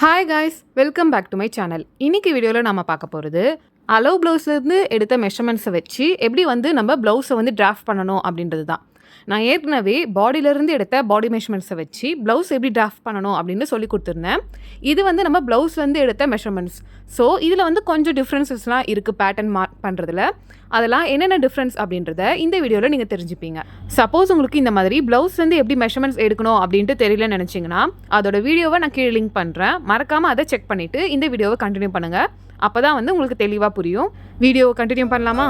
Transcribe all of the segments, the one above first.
Hi guys, welcome back to my channel. இன்னைக்கு வீடியோவில் நம்ம பார்க்க போகிறது அலோ ப்ளவுஸ்லேருந்து எடுத்த மெஷர்மெண்ட்ஸை வச்சு எப்படி நம்ம ப்ளவுஸை டிராஃப்ட் பண்ணணும் அப்படின்றது தான். நான் ஏற்கனவே பாடியிலேருந்து எடுத்த பாடி மெஷர்மெண்ட்ஸை வச்சு ப்ளவுஸ் எப்படி டிராஃப்ட் பண்ணணும் அப்படின்னு சொல்லி கொடுத்துருந்தேன். இது நம்ம ப்ளவுஸ்லேருந்து எடுத்த மெஷர்மெண்ட்ஸ். ஸோ இதில் கொஞ்சம் டிஃப்ரென்சஸ்லாம் இருக்குது பேட்டர்ன் மார்க் பண்ணுறதுல. அதெல்லாம் என்னென்ன டிஃப்ரென்ஸ் அப்படின்றத இந்த வீடியோவில் நீங்கள் தெரிஞ்சுப்பீங்க. சப்போஸ் உங்களுக்கு இந்த மாதிரி ப்ளவுஸ்லேருந்து எப்படி மெஷர்மெண்ட்ஸ் எடுக்கணும் அப்படின்ட்டு தெரியலன்னு நினச்சிங்கன்னா அதோட வீடியோவை நான் கீழே லிங்க் பண்ணுறேன். மறக்காமல் அதை செக் பண்ணிவிட்டு இந்த வீடியோவை கண்டினியூ பண்ணுங்கள். அப்போ தான் உங்களுக்கு தெளிவாக புரியும். வீடியோவை கண்டினியூ பண்ணலாமா?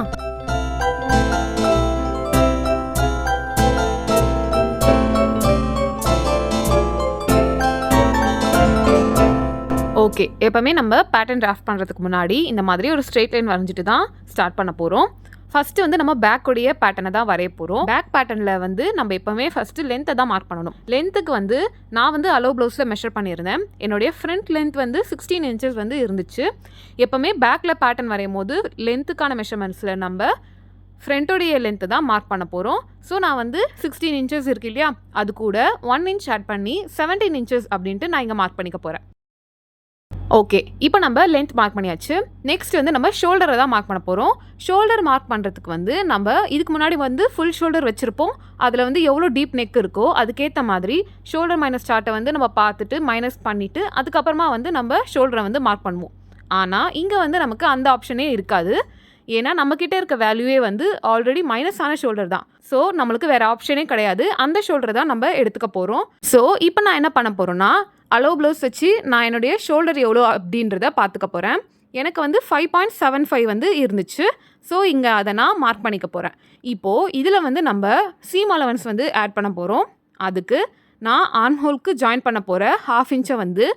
ஓகே, எப்போவுமே நம்ம பேட்டர்ன் டிராஃப்ட் பண்ணுறதுக்கு முன்னாடி இந்த மாதிரி ஒரு ஸ்ட்ரெயிட் லைன் வரைஞ்சிட்டு தான் ஸ்டார்ட் பண்ண போகிறோம். ஃபஸ்ட்டு நம்ம பேக்குடைய பேட்டர்னை தான் வரைய போகிறோம். பேக் பேட்டர்னில் நம்ம எப்போவுமே ஃபஸ்ட்டு லென்த்தை தான் மார்க் பண்ணணும். லென்த்துக்கு நான் அலோ ப்ளவுஸில் மெஷர் பண்ணியிருந்தேன். என்னுடைய ஃப்ரண்ட் லென்த் 16 இன்ச்சஸ் இருந்துச்சு. எப்போவுமே பேக்கில் பேட்டர்ன் வரையும் போது லென்த்துக்கான மெஷர்மெண்ட்ஸில் நம்ம ஃப்ரண்ட்டோடைய லென்த்தை தான் மார்க் பண்ண போகிறோம். ஸோ நான் 16 இன்ச்சஸ் இருக்கு இல்லையா, அது கூட 1 இன்ச் ஆட் பண்ணி 17 இன்ச்சஸ் அப்படின்ட்டு நான் இங்கே மார்க் பண்ணிக்க போகிறேன். ஓகே, இப்போ நம்ம லென்த் மார்க் பண்ணியாச்சு. நெக்ஸ்ட் நம்ம ஷோல்டரை தான் மார்க் பண்ண போகிறோம். ஷோல்டர் மார்க் பண்ணுறதுக்கு நம்ம இதுக்கு முன்னாடி ஃபுல் ஷோல்டர் வச்சுருப்போம். அதில் எவ்வளோ டீப் நெக் இருக்கோ அதுக்கேற்ற மாதிரி ஷோல்டர் மைனஸ் சார்ட்டை நம்ம பார்த்துட்டு மைனஸ் பண்ணிவிட்டு அதுக்கப்புறமா நம்ம ஷோல்டரை மார்க் பண்ணுவோம். ஆனால் இங்கே நமக்கு அந்த ஆப்ஷனே இருக்காது. ஏன்னா நம்மக்கிட்ட இருக்க வேல்யூவே ஆல்ரெடி மைனஸான ஷோல்டர் தான். ஸோ நம்மளுக்கு வேறு ஆப்ஷனே கிடையாது. அந்த ஷோல்டர் தான் நம்ம எடுத்துக்க போகிறோம். ஸோ இப்போ நான் என்ன பண்ண போகிறேன்னா அலோ ப்ளவுஸ் வச்சு நான் என்னுடைய ஷோல்டர் எவ்வளோ அப்படின்றத பார்த்துக்க போகிறேன். எனக்கு 5.75 இருந்துச்சு. ஸோ இங்கே அதை நான் மார்க் பண்ணிக்க போகிறேன். இப்போது இதில் நம்ம சீம் அலவன்ஸ் ஆட் பண்ண போகிறோம். அதுக்கு நான் ஆர்ம் ஹோலுக்கு ஜாயின் பண்ண போகிற 1/2 இன்ச்சை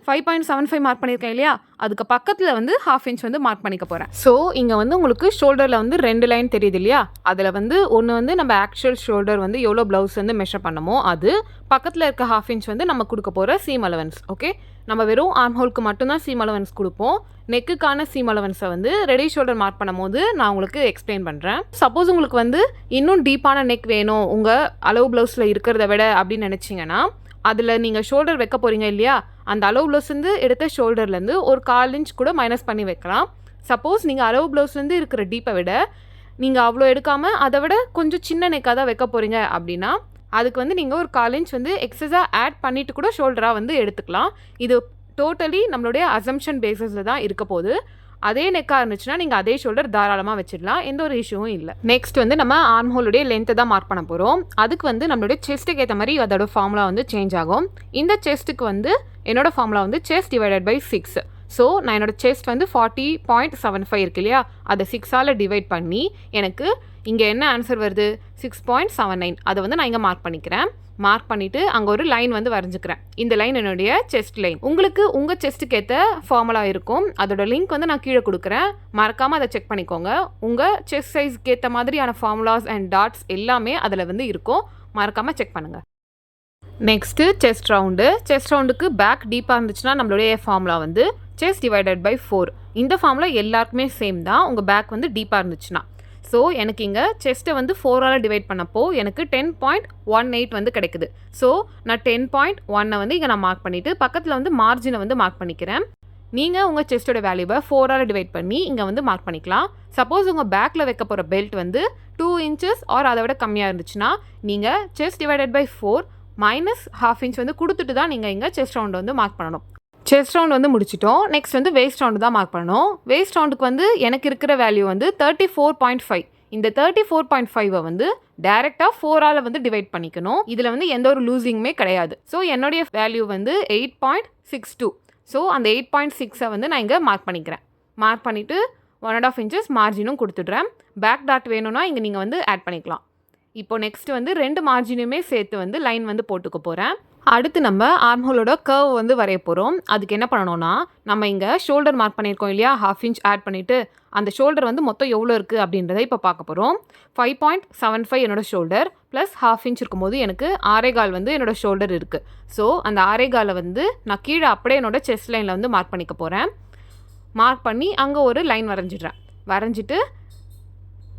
5.75 மார்க் பண்ணியிருக்கேன் இல்லையா, அதுக்கு பக்கத்தில் 1/2 இன்ச் மார்க் பண்ணிக்க போகிறேன். ஸோ இங்கே உங்களுக்கு ஷோல்டரில் 2 லைன் தெரியுது இல்லையா, அதில் ஒன்று நம்ம ஆக்சுவல் ஷோல்டர் எவ்வளோ ப்ளவுஸ் மெஷர் பண்ணமோ அது, பக்கத்தில் இருக்க 1/2 இன்ச் நம்ம கொடுக்க போகிற சீம் அலவன்ஸ். ஓகே, நம்ம வெறும் ஆர்ம் ஹோலுக்கு மட்டும்தான் சீம் அலவன்ஸ் கொடுப்போம். நெக்குக்கான சீம் அலவன்ஸை ரெடி ஷோல்டர் மார்க் பண்ணும் போது நான் உங்களுக்கு எக்ஸ்பிளைன் பண்ணுறேன். சப்போஸ் உங்களுக்கு இன்னும் டீப்பான நெக் வேணும் உங்கள் அலோ ப்ளவுஸில் இருக்கிறத விட அப்படின்னு நினச்சிங்கன்னா அதில் நீங்கள் ஷோல்டர் வைக்க போகிறீங்க இல்லையா, அந்த அலோ ப்ளவுஸ்லேருந்து எடுத்த ஷோல்டர்லேருந்து ஒரு 1/4 இன்ச் கூட மைனஸ் பண்ணி வைக்கலாம். சப்போஸ் நீங்கள் அலோ ப்ளவுஸ்லேருந்து இருக்கிற டீப்பை விட நீங்கள் அவ்வளோ எடுக்காமல் அதை விட கொஞ்சம் சின்ன நெக்காக தான் வைக்க போகிறீங்க அப்படின்னா அதுக்கு நீங்கள் ஒரு 1/4 இன்ச் எக்ஸஸாக ஆட் பண்ணிவிட்டு கூட ஷோல்டராக எடுத்துக்கலாம். இது டோட்டலி நம்மளுடைய அசம்ஷன் பேஸஸில் தான் இருக்க போகுது. அதே நெக்காக இருந்துச்சுன்னா நீங்கள் அதே ஷோல்டர் தாராளமாக வச்சிடலாம், எந்த ஒரு இஷ்யூவும் இல்லை. நெக்ஸ்ட் நம்ம ஆர்ம் ஹோலுடைய லென்த்தை தான் மார்க் பண்ண போகிறோம். அதுக்கு நம்மளுடைய செஸ்ட்டுக்கு ஏற்ற மாதிரி அதோட ஃபார்முலா சேஞ்ச் ஆகும். இந்த செஸ்ட்டுக்கு என்னோட formula chest divided by 6. So நான் என்னோட செஸ்ட் 40.75 இருக்கு இல்லையா, அதை 6ஆல் டிவைட் பண்ணி எனக்கு இங்கே என்ன ஆன்சர் வருது 6.79. அதை நான் இங்கே மார்க் பண்ணிக்கிறேன். மார்க் பண்ணிவிட்டு அங்கே ஒரு லைன் வரைஞ்சிக்கிறேன். இந்த லைன் என்னுடைய செஸ்ட் லைன். உங்களுக்கு உங்கள் செஸ்ட்டுக்கு ஏற்ற ஃபார்முலா இருக்கும். அதோட லிங்க் நான் கீழே கொடுக்குறேன். மறக்காமல் அதை செக் பண்ணிக்கோங்க. உங்கள் செஸ்ட் சைஸ்க்கு ஏற்ற மாதிரியான ஃபார்முலாஸ் அண்ட் டாட்ஸ் எல்லாமே அதில் இருக்கும். மறக்காமல் செக் பண்ணுங்கள். Next chest round. செஸ்ட் ரவுண்டுக்கு பேக் டீப்பாக இருந்துச்சுன்னா நம்மளுடைய ஃபார்முலா செஸ்ட் டிவைடட் பை 4. இந்த ஃபார்முலா எல்லாருக்குமே சேம் தான் உங்கள் பேக் டீப்பாக இருந்துச்சுன்னா. ஸோ எனக்கு இங்கே செஸ்ட்டை 4ஆல் டிவைட் பண்ணப்போ எனக்கு 10.18 கிடைக்குது. ஸோ நான் 10.1 இங்கே நான் மார்க் பண்ணிவிட்டு பக்கத்தில் மார்ஜினை மார்க் பண்ணிக்கிறேன். நீங்கள் உங்கள் செஸ்ட்டோட வேல்யூவை 4ஆல் டிவைட் பண்ணி இங்கே மார்க் பண்ணிக்கலாம். சப்போஸ் உங்கள் பேக்கில் வைக்க போகிற பெல்ட் 2 இன்ச்சஸ் ஆர் அதை விட கம்மியாக இருந்துச்சுன்னா நீங்கள் chest divided by 4 minus 1/2 inch கொடுத்துட்டு தான் நீங்கள் இங்கே செஸ்ட் ரவுண்டு மார்க் பண்ணணும். செஸ்ட் ரவுண்ட் முடிச்சிட்டோம். நெக்ஸ்ட் வேஸ்ட் ரவுண்டு தான் மார்க் பண்ணணும். வேஸ்ட் ரவுண்டுக்கு எனக்கு இருக்கிற வேல்யூ 34.5. இந்த 34.5 டேரெக்டாக 4ஆல் டிவைட் பண்ணிக்கணும். இதில் எந்த ஒரு லூசிங்குமே கிடையாது. ஸோ என்னுடைய வேல்யூ 8.62. ஸோ அந்த 8.6 நான் இங்கே மார்க் பண்ணிக்கிறேன். மார்க் பண்ணிவிட்டு 1.5 இன்ச்சஸ் மார்ஜினும் கொடுத்துட்றேன். பேக் டாட் வேணும்னா இங்கே நீங்கள் ஆட் பண்ணிக்கலாம். இப்போ நெக்ஸ்ட் 2 மார்ஜினுமே சேர்த்து லைன் போட்டுக்க போகிறேன். அடுத்து நம்ம ஆர்ம் ஹோலோட கர்வ் வரைய போகிறோம். அதுக்கு என்ன பண்ணணும்னா நம்ம இங்கே ஷோல்டர் மார்க் பண்ணியிருக்கோம் இல்லையா, 1/2 இன்ச் ஆட் பண்ணிவிட்டு அந்த ஷோல்டர் மொத்தம் எவ்வளோ இருக்குது அப்படின்றத இப்போ பார்க்க போகிறோம். 5.75 என்னோட ஷோல்டர் ப்ளஸ் 1/2 இன்ச் இருக்கும்போது எனக்கு 6.25 என்னோட ஷோல்டர் இருக்குது. ஸோ அந்த 6.25 நான் கீழே அப்படியே என்னோட செஸ்ட் லைனில் மார்க் பண்ணிக்க போகிறேன். மார்க் பண்ணி அங்கே ஒரு லைன் வரைஞ்சிடுறேன். வரைஞ்சிட்டு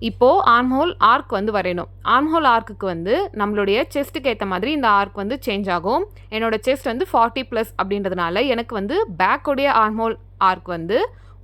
இப்போது ஆர்ம்ஹோல் ஆர்க் வந்து வரையணும். ஆர்ம்ஹோல் ஆர்க்குக்கு வந்து நம்மளுடைய செஸ்ட்டுக்கு ஏற்ற மாதிரி இந்த ஆர்க் வந்து சேஞ்ச் ஆகும். என்னோடய செஸ்ட் வந்து 40+ அப்படின்றதுனால எனக்கு வந்து பேக்கோடைய ஆர்ம்ஹோல் ஆர்க் வந்து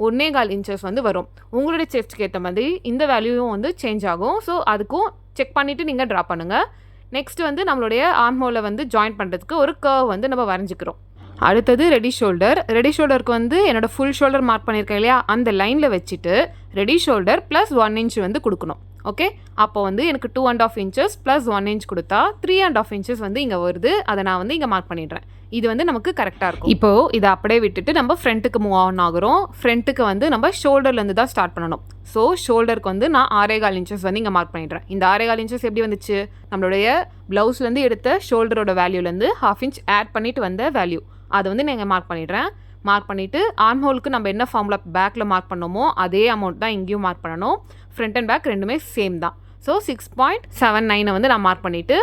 1.25 இன்ச்சஸ் வந்து வரும். உங்களுடைய செஸ்ட்டுக்கு ஏற்ற மாதிரி இந்த வேல்யூவும் வந்து சேஞ்ச் ஆகும். ஸோ அதுக்கும் செக் பண்ணிவிட்டு நீங்கள் ட்ரா பண்ணுங்கள். நெக்ஸ்ட் வந்து நம்மளுடைய ஆர்ம்ஹோலை வந்து ஜாயின் பண்ணுறதுக்கு ஒரு கர்வ் வந்து நம்ம வரைஞ்சிக்கிறோம். அடுத்தது ரெடி ஷோல்டர். ரெடி ஷோல்டருக்கு வந்து என்னோடய ஃபுல் ஷோல்டர் மார்க் பண்ணியிருக்கேன் இல்லையா, அந்த லைனில் வச்சுட்டு ரெடி ஷோல்டர் ப்ளஸ் 1 இன்ச் வந்து கொடுக்கணும். ஓகே, அப்போ வந்து எனக்கு 2.5 இன்ச்சஸ் ப்ளஸ் 1 இன்ச் கொடுத்தா 3.5 இன்ச்சஸ் வந்து இங்கே வருது. அதை நான் வந்து இங்கே மார்க் பண்ணிடுறேன். இது வந்து நமக்கு கரெக்டாக இருக்கும். இப்போது இதை அப்படியே விட்டுட்டு நம்ம ஃப்ரண்ட்டுக்கு மூவ் ஆன் ஆகிறோம். ஃப்ரண்ட்டுக்கு வந்து நம்ம ஷோல்டர்லேருந்து தான் ஸ்டார்ட் பண்ணணும். ஸோ ஷோல்டருக்கு வந்து நான் 6.25 இன்ச்சஸ் வந்து இங்கே மார்க் பண்ணிடுறேன். இந்த 6.25 இன்ச்சஸ் எப்படி வந்துச்சு, நம்மளுடைய ப்ளவுஸ்லேருந்து எடுத்த ஷோல்டரோட வேல்யூலேருந்து 1/2 இன்ச் ஆட் பண்ணிட்டு வந்த வேல்யூ, அதை வந்து நான் இங்கே மார்க் பண்ணிடுறேன். மார்க் பண்ணிவிட்டு ஆர்ம்ஹோலுக்கு நம்ம என்ன ஃபார்முலா பேக்கில் மார்க் பண்ணோமோ அதே அமௌண்ட் தான் இங்கேயும் மார்க் பண்ணணும். ஃப்ரண்ட் அண்ட் பேக் ரெண்டுமே சேம் தான். ஸோ 6.79 வந்து நான் மார்க் பண்ணிவிட்டு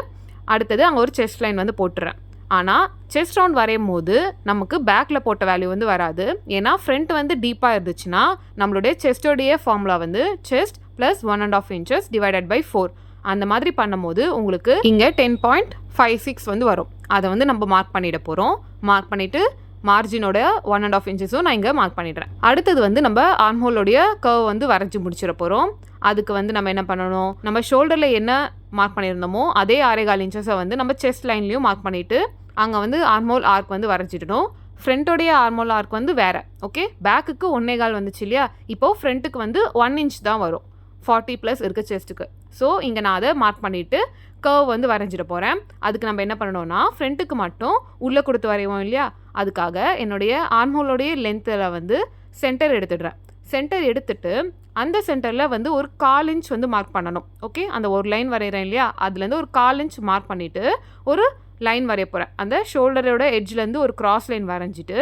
அடுத்தது அங்கே ஒரு செஸ்ட் லைன் வந்து போட்டுறேன். ஆனால் செஸ்ட் ரவுண்ட் வரையும் போது நமக்கு பேக்கில் போட்ட வேல்யூ வந்து வராது. ஏன்னா ஃப்ரண்ட் வந்து டீப்பாக இருந்துச்சுன்னா நம்மளுடைய செஸ்டோடைய ஃபார்முலா வந்து chest plus 1.5 inches divided by 4 அந்த மாதிரி பண்ணும்போது உங்களுக்கு இங்கே 10.56 வந்து வரும். அதை வந்து நம்ம மார்க் பண்ணிட போகிறோம். மார்க் பண்ணிவிட்டு மார்ஜினோட 1.5 இன்ச்சஸும் நான் இங்கே மார்க் பண்ணிடுறேன். அடுத்தது வந்து நம்ம ஆர்ம்ஹோலோடைய கர்வ் வந்து வரைஞ்சி முடிச்சிட போகிறோம். அதுக்கு வந்து நம்ம என்ன பண்ணணும், நம்ம ஷோல்டரில் என்ன மார்க் பண்ணியிருந்தோமோ அதே 6.25 இன்ச்சஸை வந்து நம்ம செஸ்ட் லைன்லையும் மார்க் பண்ணிவிட்டு அங்கே வந்து ஆர்ம்ஹோல் ஆர்க் வந்து வரைஞ்சிடணும். ஃப்ரண்ட்டோடைய ஆர்ம்ஹோல் ஆர்க் வந்து வேறு. ஓகே, பேக்குக்கு 1.25 வந்துச்சு இல்லையா, இப்போது ஃப்ரண்ட்டுக்கு வந்து 1 இன்ச் தான் வரும் 40+ இருக்க செஸ்ட்டுக்கு. ஸோ இங்கே நான் அதை மார்க் பண்ணிவிட்டு கர்வ் வந்து வரைஞ்சிட போகிறேன். அதுக்கு நம்ம என்ன பண்ணணும்னா ஃப்ரண்ட்டுக்கு மட்டும் உள்ளே கொடுத்து வரைவோம் இல்லையா, அதுக்காக என்னுடைய ஆர்ம்ஹோலோடைய லென்த்தில் வந்து சென்டர் எடுத்துடுறேன். சென்டர் எடுத்துட்டு அந்த சென்டரில் வந்து ஒரு 1/4 இன்ச் வந்து மார்க் பண்ணணும். ஓகே, அந்த ஒரு லைன் வரைகிறேன் இல்லையா, அதுலேருந்து ஒரு 1/4 இன்ச் மார்க் பண்ணிவிட்டு ஒரு லைன் வரைய போகிறேன். அந்த ஷோல்டரோட எட்ஜ்லேருந்து ஒரு கிராஸ் லைன் வரைஞ்சிட்டு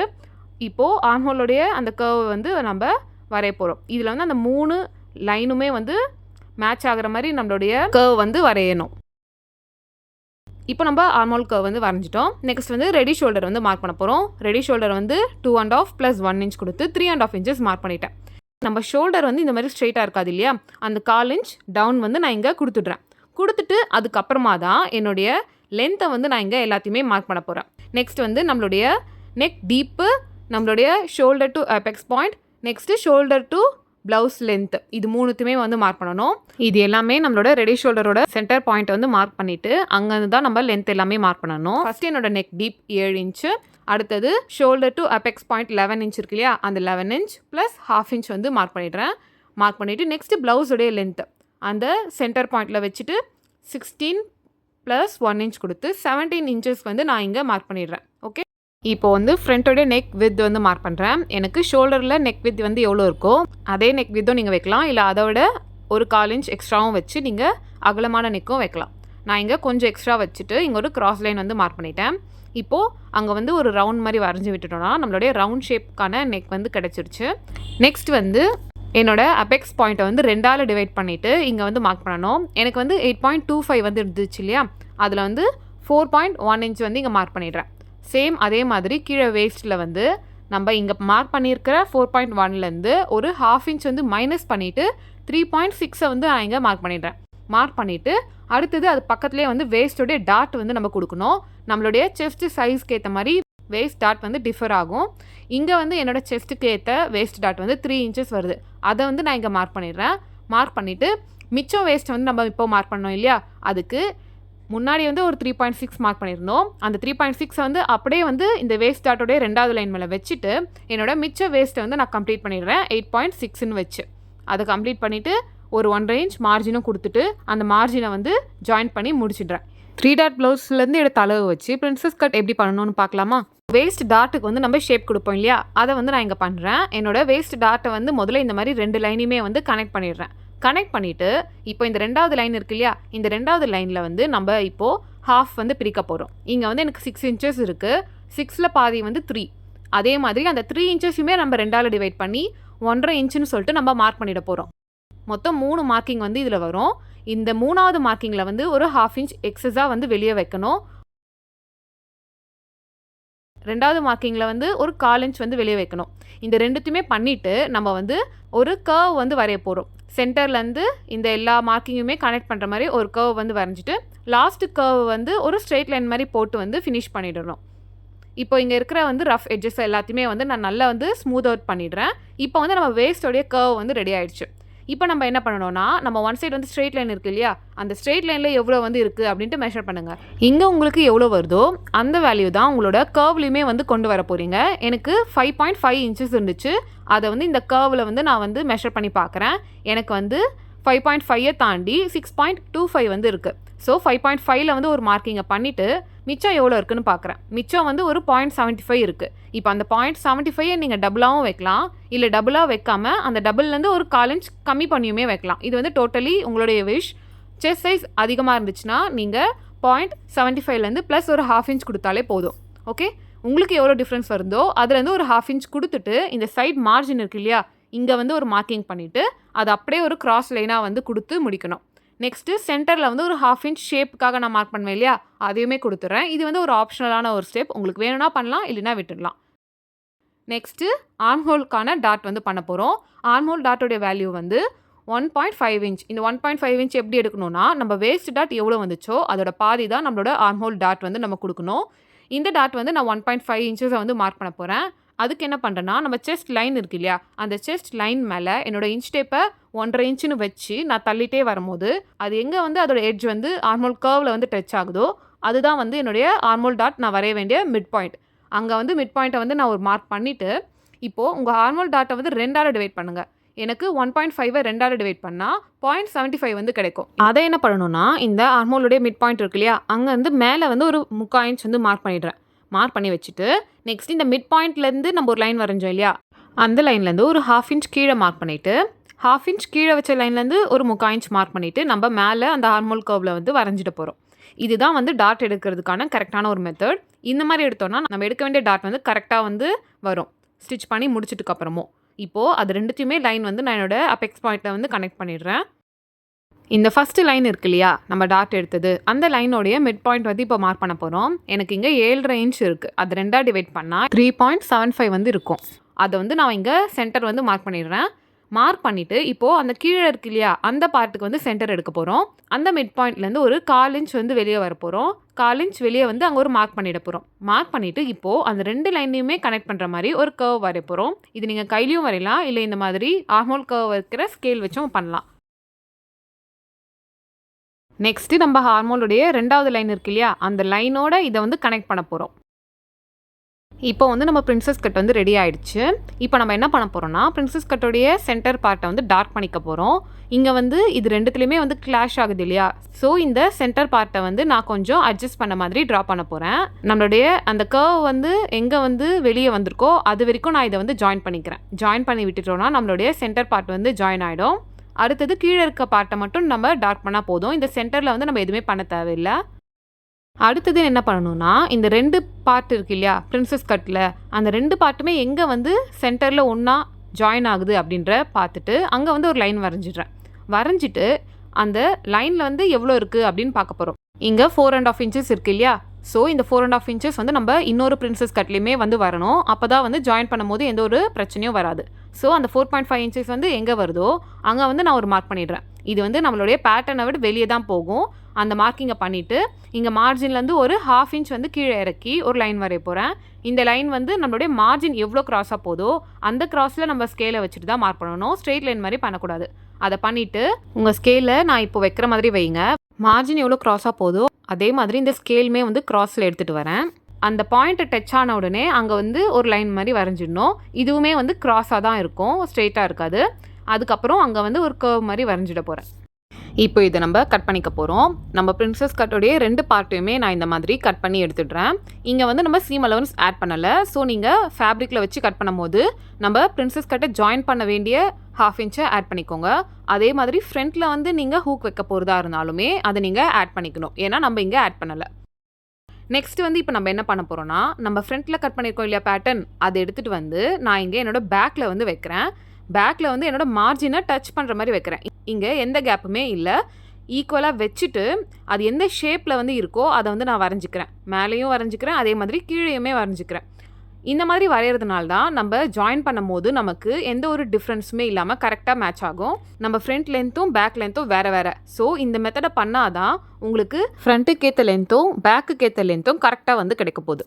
இப்போது ஆர்ம்ஹோலோடைய அந்த கர்வ் வந்து நம்ம வரைய போகிறோம். இதில் வந்து அந்த 3 லைனுமே வந்து மேட்ச் ஆகிற மாதிரி நம்மளுடைய கர்வ் வந்து வரையணும். இப்போ நம்ம ஆர்ம்ஹோல் கர்வ் வந்து வரைஞ்சிட்டோம். நெக்ஸ்ட் வந்து ரெடி ஷோல்டர் வந்து மார்க் பண்ண போகிறோம். ரெடி ஷோல்டர் வந்து 2.5 + 1 இன்ச் கொடுத்து 3.5 இன்ச்சஸ் மார்க் பண்ணிட்டேன். நம்ம ஷோல்டர் வந்து இந்த மாதிரி ஸ்ட்ரெயிட்டாக இருக்காது இல்லையா, அந்த 1/4 இன்ச் டவுன் வந்து நான் இங்கே கொடுத்துட்றேன். கொடுத்துட்டு அதுக்கப்புறமா தான் என்னுடைய லென்த்தை வந்து நான் இங்கே எல்லாத்தையுமே மார்க் பண்ண போகிறேன். நெக்ஸ்ட் வந்து நம்மளுடைய நெக் டீப்பு, நம்மளுடைய shoulder to apex point, next shoulder to blouse length, இது 3த்துமே வந்து மார்க் பண்ணணும். இது எல்லாமே நம்மளோட ரெடி ஷோல்டரோட சென்டர் பாயிண்ட் வந்து மார்க் பண்ணிவிட்டு அங்கேருந்து தான் நம்ம லென்த் எல்லாமே மார்க் பண்ணணும். ஃபஸ்ட்டு என்னோட நெக் டீப் 7 இன்ச்சு, அடுத்தது shoulder to apex point 11 inch இருக்கு இல்லையா, அந்த 11 இன்ச் ப்ளஸ் 1/2 இன்ச் வந்து மார்க் பண்ணிடுறேன். மார்க் பண்ணிவிட்டு நெக்ஸ்ட்டு ப்ளவுஸோடைய லென்த்து அந்த சென்டர் பாயிண்டில் வச்சுட்டு 16 + 1 இன்ச் கொடுத்து 17 இன்ச்சஸ் வந்து நான் இங்கே மார்க் பண்ணிடுறேன். ஓகே, இப்போ வந்து ஃப்ரண்ட்டோடைய நெக் வித் வந்து மார்க் பண்ணுறேன். எனக்கு ஷோல்டரில் நெக் வித் வந்து எவ்வளோ இருக்கோ அதே நெக் வித்தும் நீங்கள் வைக்கலாம், இல்லை அதோட ஒரு 1/4 இன்ச் எக்ஸ்ட்ராவும் வச்சு நீங்கள் அகலமான நெக்கும் வைக்கலாம். நான் இங்கே கொஞ்சம் எக்ஸ்ட்ரா வச்சுட்டு இங்கே ஒரு கிராஸ் லைன் வந்து மார்க் பண்ணிட்டேன். இப்போது அங்கே வந்து ஒரு ரவுண்ட் மாதிரி வரைஞ்சி விட்டுட்டோம்னா நம்மளுடைய ரவுண்ட் ஷேப்க்கான நெக் வந்து கிடச்சிருச்சு. நெக்ஸ்ட் வந்து என்னோட அபெக்ஸ் பாயிண்ட்டை வந்து 2ஆல் டிவைட் பண்ணிவிட்டு இங்கே வந்து மார்க் பண்ணணும். எனக்கு வந்து 8.25 வந்து இருந்துச்சு இல்லையா, அதில் வந்து 4.1 இன்ச் வந்து இங்கே மார்க் பண்ணிடுறேன். சேம் அதே மாதிரி கீழே வேஸ்ட்டில் வந்து நம்ம இங்கே மார்க் பண்ணியிருக்கிற 4.1லேருந்து ஒரு 1/2 இன்ச் வந்து மைனஸ் பண்ணிவிட்டு 3.6 வந்து நான் இங்கே மார்க் பண்ணிடுறேன். மார்க் பண்ணிவிட்டு அடுத்தது அது பக்கத்துலேயே வந்து வேஸ்ட்டோடைய டாட் வந்து நம்ம கொடுக்கணும். நம்மளுடைய செஸ்ட் சைஸ்க்கு ஏற்ற மாதிரி வேஸ்ட் டாட் வந்து டிஃபர் ஆகும். இங்கே வந்து என்னோடய செஸ்ட்டுக்கு ஏற்ற வேஸ்ட் டாட் வந்து 3 இன்ச்சஸ் வருது. அதை வந்து நான் இங்கே மார்க் பண்ணிடுறேன். மார்க் பண்ணிவிட்டு மிச்சம் வேஸ்ட் வந்து நம்ம இப்போ மார்க் பண்ணோம் இல்லையா, அதுக்கு முன்னாடி வந்து ஒரு 3.6 மார்க் பண்ணியிருந்தோம். அந்த 3.6 வந்து அப்படியே வந்து இந்த வேஸ்ட் டாட்டோடைய 2வது லைன் மேலே வச்சுட்டு என்னோட மிச்ச வேஸ்ட்டை வந்து நான் கம்ப்ளீட் பண்ணிடுறேன் 8.6ன்னு வச்சு. அதை கம்ப்ளீட் பண்ணிவிட்டு ஒரு 1.5 இன்ச் மார்ஜினும் கொடுத்துட்டு அந்த மார்ஜினை வந்து ஜாயின் பண்ணி முடிச்சிடுறேன். 3 டாட் ப்ளவுஸ்லேருந்து எடுத்த அளவு வச்சு பிரின்சஸ் கட் எப்படி பண்ணணும்னு பார்க்கலாமா? வேஸ்ட் டாட்டுக்கு வந்து நம்ம ஷேப் கொடுப்போம் இல்லையா, அதை வந்து நான் இங்கே பண்ணுறேன். என்னோட வேஸ்ட் டாட்டை வந்து முதல்ல இந்த மாதிரி 2 லைனையுமே வந்து கனெக்ட் பண்ணிடுறேன். கனெக்ட் பண்ணிவிட்டு இப்போ இந்த 2வது லைன் இருக்கு இல்லையா, இந்த 2வது லைனில் வந்து நம்ம இப்போது ஹாஃப் வந்து பிரிக்க போகிறோம். இங்கே வந்து எனக்கு 6 இன்ச்சஸ் இருக்குது, 6ல் பாதி வந்து 3. அதே மாதிரி அந்த 3 இன்ச்சஸுமே நம்ம 2ஆல் டிவைட் பண்ணி 1.5 இன்ச்சுன்னு சொல்லிட்டு நம்ம மார்க் பண்ணிட போகிறோம். மொத்தம் 3 மார்க்கிங் வந்து இதில் வரும். இந்த 3வது மார்க்கிங்கில் வந்து ஒரு 1/2 இன்ச் எக்ஸஸாக வந்து வெளியே வைக்கணும். 2வது மார்க்கிங்கில் வந்து ஒரு 1/4 இன்ச் வந்து வெளியே வைக்கணும். இந்த ரெண்டுத்தையுமே பண்ணிவிட்டு நம்ம வந்து ஒரு கர்வ் வந்து வரைய போகிறோம். சென்டர்லேருந்து இந்த எல்லா மார்க்கிங்குமே கனெக்ட் பண்ணுற மாதிரி ஒரு கர்வ் வந்து வரைஞ்சிட்டு லாஸ்ட்டு கர்வ் வந்து ஒரு ஸ்ட்ரெயிட் லைன் மாதிரி போட்டு வந்து ஃபினிஷ் பண்ணிடணும். இப்போ இங்கே இருக்கிற வந்து ரஃப் எட்ஜஸ் எல்லாத்தையுமே வந்து நான் நல்லா வந்து ஸ்மூத் அவுட் பண்ணிடுறேன். இப்போ வந்து நம்ம வேஸ்ட்டோடைய கர்வ் வந்து ரெடி ஆயிடுச்சு. இப்போ நம்ம என்ன பண்ணணும்னா, நம்ம ஒன் சைடு வந்து ஸ்ட்ரெயிட் லைன் இருக்குது இல்லையா, அந்த ஸ்ட்ரெயிட் லைனில் எவ்வளோ வந்து இருக்குது அப்படின்ட்டு மெஷர் பண்ணுங்கள். இங்கே உங்களுக்கு எவ்வளோ வருதோ அந்த வேல்யூ தான் உங்களோட கர்வ்லையுமே வந்து கொண்டு வர போகிறீங்க. எனக்கு 5.5 இன்ச்சஸ் இருந்துச்சு. அதை வந்து இந்த கர்வில் வந்து நான் வந்து மெஷர் பண்ணி பார்க்குறேன். எனக்கு வந்து 5.5 தாண்டி 6.25 வந்து இருக்குது. ஸோ 5.5ல் வந்து ஒரு மார்க்கிங்கை பண்ணிவிட்டு மிச்சம் எவ்வளோ இருக்குன்னு பார்க்குறேன். மிச்சம் வந்து ஒரு 0.75 இருக்குது. இப்போ அந்த 0.75 நீங்கள் டபுளாகவும் வைக்கலாம், இல்லை டபுளாக வைக்காமல் அந்த டபுள்லேருந்து ஒரு 1/4 இன்ச் கம்மி பண்ணியுமே வைக்கலாம். இது வந்து டோட்டலி உங்களுடைய விஷ். செஸ்ட் சைஸ் அதிகமாக இருந்துச்சுன்னா நீங்கள் 0.75லேருந்து ப்ளஸ் ஒரு 1/2 இன்ச் கொடுத்தாலே போதும். ஓகே, உங்களுக்கு எவ்வளோ டிஃப்ரென்ஸ் வருதோ அதுலேருந்து ஒரு 1/2 இன்ச் கொடுத்துட்டு இந்த சைட் மார்ஜின் இருக்கு இல்லையா, இங்கே வந்து ஒரு மார்க்கிங் பண்ணிவிட்டு அது அப்படியே ஒரு கிராஸ் லைனாக வந்து கொடுத்து முடிக்கணும். நெக்ஸ்ட்டு சென்டரில் வந்து ஒரு 1/2 இன்ச் ஷேப்புக்காக நான் மார்க் பண்ணுவேன் இல்லையா, அதையுமே கொடுத்துட்றேன். இது வந்து ஒரு ஆப்ஷனலான ஒரு ஸ்டெப். உங்களுக்கு வேணும்னா பண்ணலாம், இல்லைனா விட்டுடலாம். நெக்ஸ்ட்டு ஆர்ம்ஹோல்க்கான டாட் வந்து பண்ண போகிறோம். ஆர்ம்ஹோல் டாட்டோடைய வேல்யூ வந்து 1.5 இன்ச். இந்த 1.5 இன்ச் எப்படி எடுக்கணும்னா, நம்ம வேஸ்ட் டாட் எவ்வளோ வந்துச்சோ அதோட பாதி தான் நம்மளோட ஆர்ம்ஹோல் டாட் வந்து நம்ம கொடுக்கணும். இந்த டாட் வந்து நான் 1.5 இன்ச்சஸை வந்து மார்க் பண்ண போகிறேன். அதுக்கு என்ன பண்ணுறேன்னா, நம்ம செஸ்ட் லைன் இருக்கு இல்லையா, அந்த செஸ்ட் லைன் மேலே என்னோடய இன்ச் டேப்பை 1.5 இன்ச்சுன்னு வச்சு நான் தள்ளிட்டே வரும்போது அது எங்கே வந்து அதோட எட்ஜ் வந்து ஆர்மோல் கர்வில் வந்து டச் ஆகுதோ அதுதான் வந்து என்னுடைய ஆர்மோல் டாட் நான் வரைய வேண்டிய மிட் பாயிண்ட். அங்கே வந்து மிட் பாயிண்ட்டை வந்து நான் ஒரு மார்க் பண்ணிவிட்டு, இப்போது உங்கள் ஆர்மோல் டாட்டை வந்து 2ஆல் டிவைட் பண்ணுங்கள். எனக்கு 1.5ஐ 2ஆல் டிவைட் பண்ணால் 0.75 வந்து கிடைக்கும். அதை என்ன பண்ணணும்னா, இந்த ஆர்மோலுடைய மிட் பாயிண்ட் இருக்கு இல்லையா, அங்கே வந்து மேலே வந்து ஒரு 3/4 இன்ச் வந்து மார்க் பண்ணிடுறேன். மார்க் பண்ணி வச்சுட்டு நெக்ஸ்ட் இந்த மிட் பாயிண்ட்லேருந்து நம்ம ஒரு லைன் வரைஞ்சோம் இல்லையா, அந்த லைன்லேருந்து ஒரு 1/2 இன்ச் கீழே மார்க் பண்ணிவிட்டு 1/2 இன்ச் கீழே வச்ச லைன்லேருந்து ஒரு 3/4 இன்ச் மார்க் பண்ணிவிட்டு நம்ம மேலே அந்த ஆர்மோல் கர்வில் வந்து வரைஞ்சிட்டு போகிறோம். இதுதான் வந்து டாட் எடுக்கிறதுக்கான கரெக்டான ஒரு மெத்தட். இந்த மாதிரி எடுத்தோன்னா நம்ம எடுக்க வேண்டிய டாட் வந்து கரெக்டாக வந்து வரும் ஸ்டிச் பண்ணி முடிச்சதுக்கப்புறமும். இப்போது அது ரெண்டுத்தையுமே லைன் வந்து நான் என்னோட அபெக்ஸ் பாயிண்ட்டை வந்து கனெக்ட் பண்ணிடுறேன். இந்த ஃபஸ்ட்டு லைன் இருக்கு இல்லையா, நம்ம டாட் எடுத்தது, அந்த லைனோடைய மிட் பாயிண்ட் வந்து இப்போ மார்க் பண்ண போகிறோம். எனக்கு இங்கே 7.5 இன்ச் இருக்குது. அது 2ஆக டிவைட் பண்ணால் 3.75 வந்து இருக்கும். அதை வந்து நான் இங்கே சென்டர் வந்து மார்க் பண்ணிடுறேன். மார்க் பண்ணிவிட்டு இப்போது அந்த கீழே இருக்கு இல்லையா, அந்த பார்ட்டுக்கு வந்து சென்டர் எடுக்க போகிறோம். அந்த மிட் பாயிண்ட்லேருந்து ஒரு 1/4 இன்ச் வந்து வெளியே வர போகிறோம். 1/4 இன்ச் வெளியே வந்து அங்கே ஒரு மார்க் பண்ணிட போகிறோம். மார்க் பண்ணிவிட்டு இப்போது அந்த 2 லைனையுமே கனெக்ட் பண்ணுற மாதிரி ஒரு கர்வ் வரைய போகிறோம். இது நீங்கள் கையிலையும் வரையலாம், இல்லை இந்த மாதிரி ஆர்மோல் கர்வ் வைக்கிற ஸ்கேல் வச்சும் பண்ணலாம். நெக்ஸ்ட்டு நம்ம ஹார்மோலுடைய 2வது லைன் இருக்கு இல்லையா, அந்த லைனோட இதை வந்து கனெக்ட் பண்ண போகிறோம். இப்போ வந்து நம்ம பிரின்சஸ் கட் வந்து ரெடி ஆகிடுச்சு. இப்போ நம்ம என்ன பண்ண போகிறோம்னா, பிரின்சஸ் கட்டோடைய சென்டர் பார்ட்டை வந்து டார்க் பண்ணிக்க போகிறோம். இங்கே வந்து இது ரெண்டுத்துலேயுமே வந்து கிளாஷ் ஆகுது இல்லையா, ஸோ இந்த சென்டர் பார்ட்டை வந்து நான் கொஞ்சம் அட்ஜஸ்ட் பண்ண மாதிரி ட்ரா பண்ண போகிறேன். நம்மளுடைய அந்த கர்வ் வந்து எங்கே வந்து வெளியே வந்திருக்கோ அது வரைக்கும் நான் இதை வந்து ஜாயின் பண்ணிக்கிறேன். ஜாயின் பண்ணி விட்டுட்டோம்னா நம்மளுடைய சென்டர் பார்ட் வந்து ஜாயின் ஆகிடும். அடுத்தது கீழே இருக்க பார்ட்டை மட்டும் நம்ம டார்க் பண்ணால் போதும். இந்த சென்டரில் வந்து நம்ம எதுவுமே பண்ண தேவையில்லை. அடுத்தது என்ன பண்ணணும்னா, இந்த 2 பார்ட் இருக்கு இல்லையா பிரின்சஸ் கட்டில், அந்த 2 பார்ட்டுமே எங்கே வந்து சென்டரில் ஒன்றா ஜாயின் ஆகுது அப்படின்ற பார்த்துட்டு அங்கே வந்து ஒரு லைன் வரைஞ்சிடுறேன். வரைஞ்சிட்டு அந்த லைனில் வந்து எவ்வளோ இருக்குது அப்படின்னு பார்க்க போகிறோம். இங்கே 4.5 இன்ச்சஸ் இருக்குது இல்லையா, ஸோ இந்த 4.5 இன்ச்சஸ் வந்து நம்ம இன்னொரு பிரின்சஸ் கட்லேயுமே வந்து வரணும். அப்போ தான் வந்து ஜாயின் பண்ணும்போது எந்த ஒரு பிரச்சனையும் வராது. ஸோ அந்த 4.5 இன்ச்சஸ் வந்து எங்கே வருதோ அங்கே வந்து நான் ஒரு மார்க் பண்ணிடுறேன். இது வந்து நம்மளுடைய பேட்டர்னை விட வெளியே தான் போகும். அந்த மார்க்கிங்கை பண்ணிவிட்டு இங்கே மார்ஜின்லேருந்து ஒரு 1/2 இன்ச் வந்து கீழே இறக்கி ஒரு லைன் வரைய போகிறேன். இந்த லைன் வந்து நம்மளுடைய மார்ஜின் எவ்வளோ க்ராஸாக போதோ அந்த க்ராஸில் நம்ம ஸ்கேலை வச்சுட்டு தான் மார்க் பண்ணணும். ஸ்ட்ரெயிட் லைன் மாதிரி பண்ணக்கூடாது. அதை பண்ணிவிட்டு உங்கள் ஸ்கேலை நான் இப்போ வைக்கிற மாதிரி வைங்க. மார்ஜின் எவ்வளோ க்ராஸாக போதோ அதே மாதிரி இந்த ஸ்கேலுமே வந்து க்ராஸில் எடுத்துகிட்டு வரேன். அந்த பாயிண்ட்டை டச் ஆன உடனே அங்கே வந்து ஒரு லைன் மாதிரி வரைஞ்சிடணும். இதுவுமே வந்து க்ராஸாக தான் இருக்கும், ஸ்ட்ரெயிட்டாக இருக்காது. அதுக்கப்புறம் அங்கே வந்து ஒரு கர்வ் மாதிரி வரைஞ்சிட போகிறேன். இப்போ இதை நம்ம கட் பண்ணிக்க போகிறோம். நம்ம பிரின்சஸ் கட்டோடைய 2 பார்ட்டையுமே நான் இந்த மாதிரி கட் பண்ணி எடுத்துடுறேன். இங்கே வந்து நம்ம சீம் அலவன்ஸ் ஆட் பண்ணலை. ஸோ நீங்கள் ஃபேப்ரிக்கில் வச்சு கட் பண்ணும்போது நம்ம பிரின்சஸ் கட்டை ஜாயின் பண்ண வேண்டிய 1/2 இன்ச்சை ஆட் பண்ணிக்கோங்க. அதே மாதிரி ஃப்ரண்ட்டில் வந்து நீங்கள் ஹூக் வைக்க போகிறதா இருந்தாலுமே அதை நீங்கள் ஆட் பண்ணிக்கணும். ஏன்னா நம்ம இங்கே ஆட் பண்ணலை. நெக்ஸ்ட் வந்து இப்போ நம்ம என்ன பண்ண போகிறோம்னா, நம்ம ஃப்ரண்ட்டில் கட் பண்ணியிருக்கோம் இல்லையா பேட்டர்ன், அதை எடுத்துகிட்டு வந்து நான் இங்கே என்னோடய பேக்கில் வந்து வைக்கிறேன். பேக்கில் வந்து என்னோடய மார்ஜினை டச் பண்ணுற மாதிரி வைக்கிறேன். இங்கே எந்த கேப்புமே இல்லை. ஈக்குவலாக வச்சுட்டு அது எந்த ஷேப்பில் வந்து இருக்கோ அதை வந்து நான் வரைஞ்சிக்கிறேன். மேலேயும் வரைஞ்சிக்கிறேன், அதே மாதிரி கீழேயுமே வரைஞ்சிக்கிறேன். இந்த மாதிரி வரைகிறதுனால தான் நம்ம ஜாயின் பண்ணும்போது நமக்கு எந்த ஒரு டிஃப்ரென்ஸுமே இல்லாமல் கரெக்டாக மேட்ச் ஆகும். நம்ம ஃப்ரண்ட் லென்த்தும் பேக் லென்த்தும் வேறு வேறு. ஸோ இந்த மெத்தடை பண்ணால் தான் உங்களுக்கு ஃப்ரண்ட்டுக்கு ஏற்ற லென்த்தும் பேக்குக்கு ஏற்ற லென்த்தும் கரெக்டாக வந்து கிடைக்க போகுது.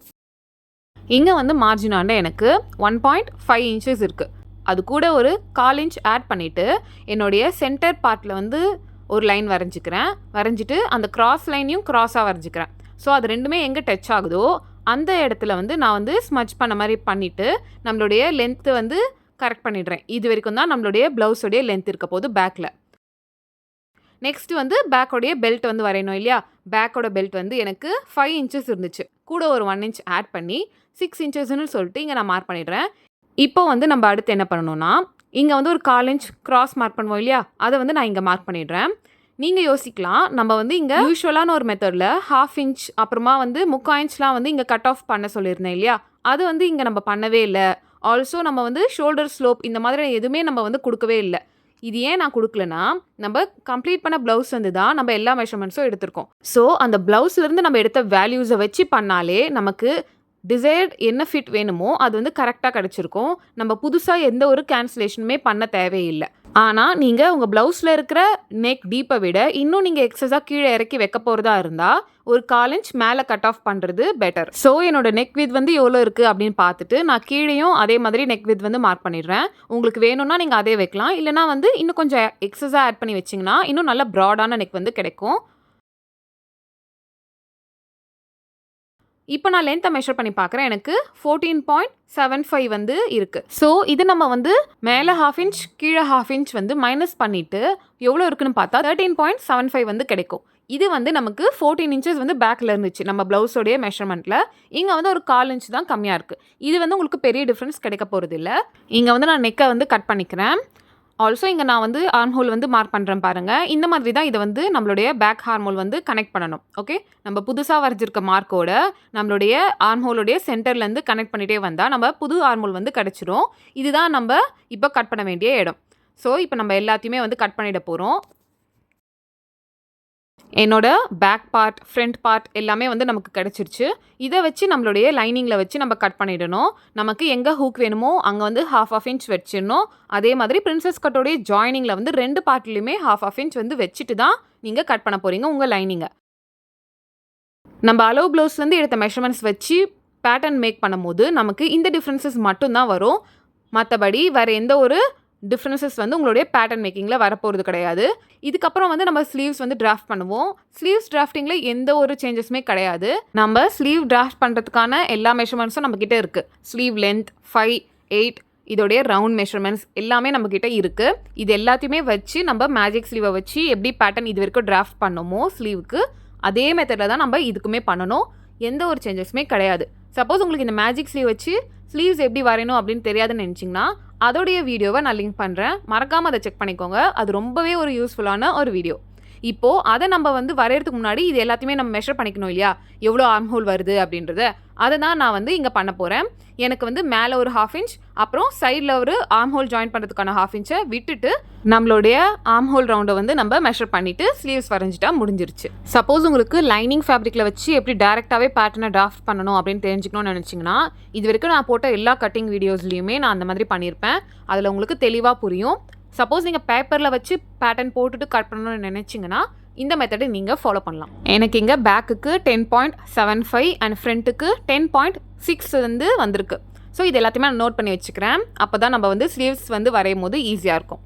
இங்கே வந்து மார்ஜினாண்ட எனக்கு 1.5 இன்ச்சஸ் இருக்குது. அது கூட ஒரு 1/4 இன்ச் ஆட் பண்ணிவிட்டு என்னுடைய சென்டர் பார்ட்டில் வந்து ஒரு லைன் வரைஞ்சிக்கிறேன். வரைஞ்சிட்டு அந்த கிராஸ் லைனையும் க்ராஸாக வரைஞ்சிக்கிறேன். ஸோ அது ரெண்டுமே எங்கே டச் ஆகுதோ அந்த இடத்துல வந்து நான் வந்து ஸ்மச் பண்ண மாதிரி பண்ணிவிட்டு நம்மளுடைய லென்த்து வந்து கரெக்ட் பண்ணிடுறேன். இது வரைக்கும் தான் நம்மளுடைய ப்ளவுஸோடைய லென்த் இருக்க போது பேக்கில். நெக்ஸ்ட் வந்து பேக்கோடைய பெல்ட் வந்து வரையணும் இல்லையா? பேக்கோட பெல்ட் வந்து எனக்கு 5 இன்ச்சஸ் இருந்துச்சு. கூட ஒரு 1 இன்ச் ஆட் பண்ணி 6 இன்ச்சஸ்ன்னு சொல்லிட்டு இங்கே நான் மார்க் பண்ணிடுறேன். இப்போ வந்து நம்ம அடுத்து என்ன பண்ணணும்னா, இங்கே வந்து ஒரு 1/4 இன்ச் கிராஸ் மார்க் பண்ணுவோம் இல்லையா? அதை வந்து நான் இங்கே மார்க் பண்ணிடுறேன். நீங்கள் யோசிக்கலாம், நம்ம வந்து இங்கே யூஸ்வலான ஒரு மெத்தடில் 1/2 இன்ச் அப்புறமா வந்து 3/4 இன்ச்லாம் வந்து இங்கே கட் ஆஃப் பண்ண சொல்லியிருந்தேன் இல்லையா? அது வந்து இங்கே நம்ம பண்ணவே இல்லை. ஆல்சோ நம்ம வந்து ஷோல்டர் ஸ்லோப் இந்த மாதிரி எதுவுமே நம்ம வந்து கொடுக்கவே இல்லை. இது ஏன் நான் கொடுக்கலனா, நம்ம கம்ப்ளீட் பண்ண ப்ளவுஸ் வந்து தான் நம்ம எல்லா மெஷர்மெண்ட்ஸும் எடுத்திருக்கோம். ஸோ அந்த ப்ளவுஸ்லேருந்து நம்ம எடுத்த வேல்யூஸை வச்சு பண்ணாலே நமக்கு டிசைர்ட் என்ன ஃபிட் வேணுமோ அது வந்து கரெக்டாக கிடச்சிருக்கும். நம்ம புதுசாக எந்த ஒரு கேன்சலேஷனுமே பண்ண தேவையில்லை. ஆனால் நீங்கள் உங்கள் ப்ளவுஸில் இருக்கிற நெக் டீப்பை விட இன்னும் நீங்கள் எக்ஸஸாக கீழே இறக்கி வைக்க போகிறதா இருந்தால் ஒரு 1/4 இன்ச் மேலே கட் ஆஃப் பண்ணுறது பெட்டர். ஸோ என்னோட நெக் வித் வந்து எவ்வளோ இருக்குது அப்படின்னு பார்த்துட்டு நான் கீழேயும் அதே மாதிரி நெக் வித் வந்து மார்க் பண்ணிடுறேன். உங்களுக்கு வேணும்னா நீங்கள் அதே வைக்கலாம். இல்லைனா வந்து இன்னும் கொஞ்சம் எக்ஸஸாக ஆட் பண்ணி வச்சிங்கன்னா இன்னும் நல்ல ப்ராடான நெக் வந்து கிடைக்கும். இப்போ நான் லென்த்தை மெஷர் பண்ணி பார்க்குறேன். எனக்கு 14.75 வந்து இருக்குது. ஸோ இது நம்ம வந்து மேலே 1/2 இன்ச் கீழே 1/2 இன்ச் வந்து மைனஸ் பண்ணிவிட்டு எவ்வளோ இருக்குன்னு பார்த்தா 13.75 வந்து கிடைக்கும். இது வந்து நமக்கு 14 இன்ச்சஸ் வந்து பேக்கில் இருந்துச்சு நம்ம ப்ளவுஸோடைய மெஷர்மெண்ட்டில். இங்கே வந்து ஒரு 1/4 இன்ச் தான் கம்மியாக இருக்குது. இது வந்து உங்களுக்கு பெரிய டிஃப்ரென்ஸ் கிடைக்க போகிறது இல்லை. இங்கே வந்து நான் நெக்கை வந்து கட் பண்ணிக்கிறேன். ஆல்சோ இங்கே நான் வந்து ஆர்ம் ஹோல் வந்து மார்க் பண்ணுறேன் பாருங்கள். இந்த மாதிரி தான் இதை வந்து நம்மளுடைய பேக் ஆர்ம் ஹோல் வந்து கனெக்ட் பண்ணணும். ஓகே, நம்ம புதுசாக வரைஞ்சிருக்க மார்க்கோட நம்மளுடைய ஆர்ம் ஹோலுடைய சென்டர்லேருந்து கனெக்ட் பண்ணிகிட்டே வந்தால் நம்ம புது ஆர்ம் ஹோல் வந்து கிடச்சிரும். இதுதான் நம்ம இப்போ கட் பண்ண வேண்டிய இடம். ஸோ இப்போ நம்ம எல்லாத்தையுமே வந்து கட் பண்ணிட போகிறோம். என்னோட பேக் பார்ட் ஃப்ரண்ட் பார்ட் எல்லாமே வந்து நமக்கு கிடச்சிருச்சு. இதை வச்சு நம்மளுடைய லைனிங்கில் வச்சு நம்ம கட் பண்ணிடணும். நமக்கு எங்கே ஹூக் வேணுமோ அங்கே வந்து 1/2 இன்ச் வச்சிடணும். அதே மாதிரி பிரின்சஸ் கட்டோடைய ஜாயினிங்கில் வந்து 2 பார்ட்லேயுமே 1/2 இன்ச் வந்து வச்சுட்டு தான் நீங்கள் கட் பண்ண போகிறீங்க உங்கள் லைனிங்கை. நம்ம அளவு ப்ளவுஸ்லேருந்து எடுத்த மெஷர்மெண்ட்ஸ் வச்சு பேட்டர்ன் மேக் பண்ணும்போது நமக்கு இந்த டிஃப்ரென்சஸ் மட்டும்தான் வரும். மற்றபடி வேறு எந்த ஒரு டிஃப்ரென்சஸ் வந்து உங்களுடைய பேட்டர்ன் மேக்கிங்கில் வரப்போகிறது கிடையாது. இதுக்கப்புறம் வந்து நம்ம ஸ்லீவ்ஸ் வந்து டிராஃப்ட் பண்ணுவோம். ஸ்லீவ்ஸ் டிராஃப்டிங்கில் எந்த ஒரு சேஞ்சஸுமே கிடையாது. நம்ம ஸ்லீவ் டிராஃப்ட் பண்ணுறதுக்கான எல்லா மெஷர்மெண்ட்ஸும் நம்மக்கிட்ட இருக்குது. ஸ்லீவ் லென்த் 5, 8 இதோடைய ரவுண்ட் மெஷர்மெண்ட்ஸ் எல்லாமே நம்மக்கிட்ட இருக்குது. இது எல்லாத்தையுமே வச்சு நம்ம மேஜிக் ஸ்லீவை வச்சு எப்படி பேட்டர்ன் இது வரைக்கும் டிராஃப்ட் பண்ணோமோ ஸ்லீவுக்கு அதே மெத்தடில் தான் நம்ம இதுக்குமே பண்ணணும். எந்த ஒரு சேஞ்சஸுமே கிடையாது. சப்போஸ் உங்களுக்கு இந்த மேஜிக் ஸ்லீவ் வச்சு ஸ்லீவ்ஸ் எப்படி வரையணும் அப்படின்னு தெரியாதுன்னு நினச்சிங்கன்னா அதோடைய வீடியோவை நான் லிங்க் பண்ணுறேன். மறக்காமல் அதை செக் பண்ணிக்கோங்க. அது ரொம்பவே ஒரு யூஸ்ஃபுல்லான ஒரு வீடியோ. இப்போது அதை நம்ம வந்து வரைகிறதுக்கு முன்னாடி இது எல்லாத்தையுமே நம்ம மெஷர் பண்ணிக்கணும் இல்லையா? எவ்வளோ ஆர்ம் ஹோல் வருது அப்படின்றத அதை தான் நான் வந்து இங்கே பண்ண போகிறேன். எனக்கு வந்து மேலே ஒரு 1/2 இன்ச் அப்புறம் சைடில் ஒரு ஆர்ம் ஹோல் ஜாயின் பண்ணுறதுக்கான 1/2 இன்ச்சை விட்டுட்டு நம்மளுடைய ஆர்ம் ஹோல் ரவுண்டை வந்து நம்ம மெஷர் பண்ணிவிட்டு ஸ்லீவ்ஸ் வரைஞ்சிட்டா முடிஞ்சிருச்சு. சப்போஸ் உங்களுக்கு லைனிங் ஃபேப்ரிக்கில் வச்சு எப்படி டேரெக்டாகவே பேட்டர்னை டிராஃப்ட் பண்ணணும் அப்படின்னு தெரிஞ்சுக்கணும்னு நினச்சிங்கன்னா இது வரைக்கும் நான் போட்ட எல்லா கட்டிங் வீடியோஸ்லையுமே நான் அந்த மாதிரி பண்ணியிருப்பேன். அதில் உங்களுக்கு தெளிவாக புரியும். சப்போஸ் நீங்கள் பேப்பரில் வச்சு பேட்டர்ன் போட்டுட்டு கட் பண்ணணும்னு நினச்சிங்கன்னா இந்த மெத்தடை நீங்கள் ஃபாலோ பண்ணலாம். எனக்கு இங்கே பேக்குக்கு 10.75 அண்ட் ஃப்ரண்ட்டுக்கு 10.6 வந்து வந்திருக்கு. ஸோ இது எல்லாத்தையுமே நான் நோட் பண்ணி வச்சுக்கிறேன். அப்போ தான் நம்ம வந்து ஸ்லீவ்ஸ் வந்து வரையும் போது ஈஸியாக இருக்கும்.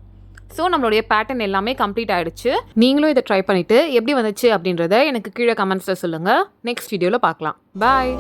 ஸோ நம்மளுடைய பேட்டர்ன் எல்லாமே கம்ப்ளீட் ஆகிடுச்சு. நீங்களும் இதை ட்ரை பண்ணிவிட்டு எப்படி வந்துச்சு அப்படின்றத எனக்கு கீழே கமெண்ட்ஸில் சொல்லுங்கள். நெக்ஸ்ட் வீடியோவில் பார்க்கலாம். பாய்.